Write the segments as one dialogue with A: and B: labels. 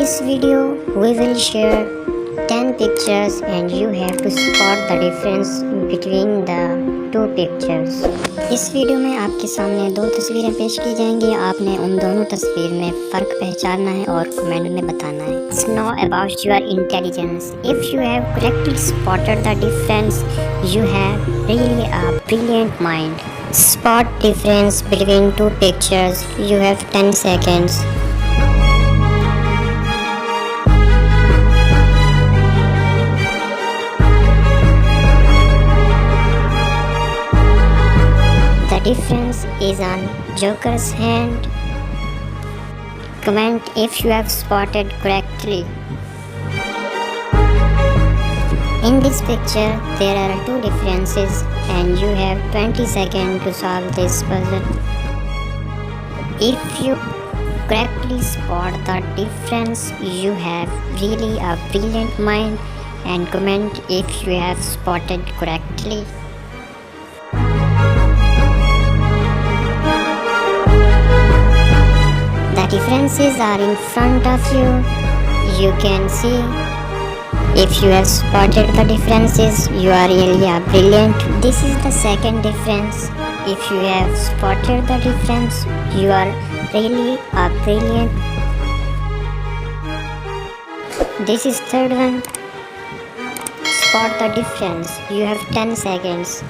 A: this video, we will share 10 pictures and you have to spot the difference between the two pictures. इस video में आपके सामने दो तस्वीरें पेश की जाएंगी। आपने उन दोनों तस्वीर में फ़र्क पहचानना है और कमेंट में बताना है। Know about your intelligence. If you have correctly spotted the difference, you have really a brilliant mind. Spot difference between two pictures. You have 10 seconds. The difference is on Joker's hand. Comment if you have spotted correctly. In this picture, there are two differences and you have 20 seconds to solve this puzzle. If you correctly spot the difference, you have really a brilliant mind, and comment if you have spotted correctly. The differences are in front of you. You can see. If you have spotted the differences, you are really a brilliant. This is the second difference. If you have spotted the difference, you are really a brilliant. This is third one. Spot the difference. You have 10 seconds.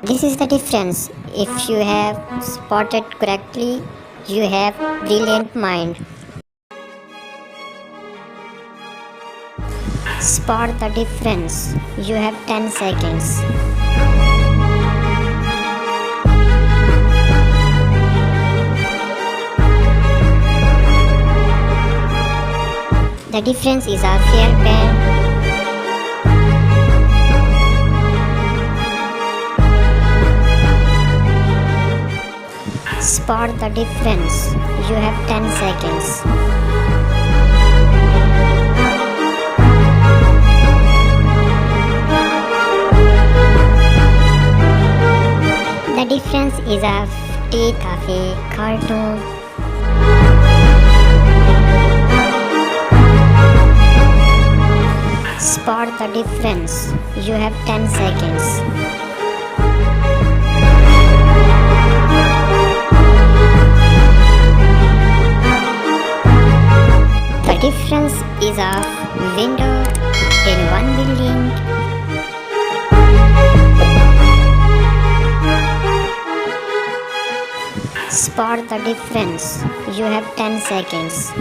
A: This is the difference. If you have spotted correctly, you have brilliant mind. Spot the difference. You have 10 seconds. The difference is a fair pen. Spot the difference. You have 10 seconds. The difference is a teeth of a cartoon. Spot the difference. You have 10 seconds. The difference is a window in one building. Spot the difference. You have 10 seconds.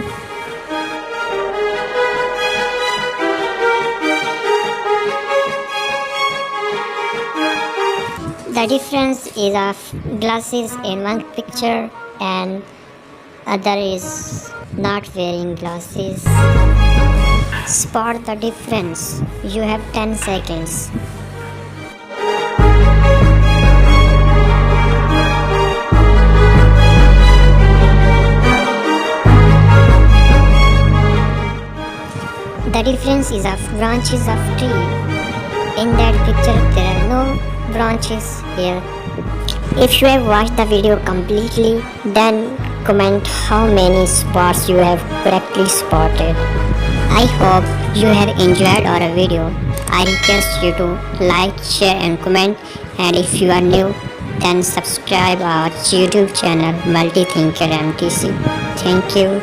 A: The difference is of glasses in one picture and other is not wearing glasses. Spot the difference. You have 10 seconds. The difference is of branches of tree. In that picture there are no branches here. If you have watched the video completely, then comment how many spots you have correctly spotted. I hope you have enjoyed our video. I request you to like, share and comment, and if you are new, then subscribe our YouTube channel Multi Thinker MTC. Thank you.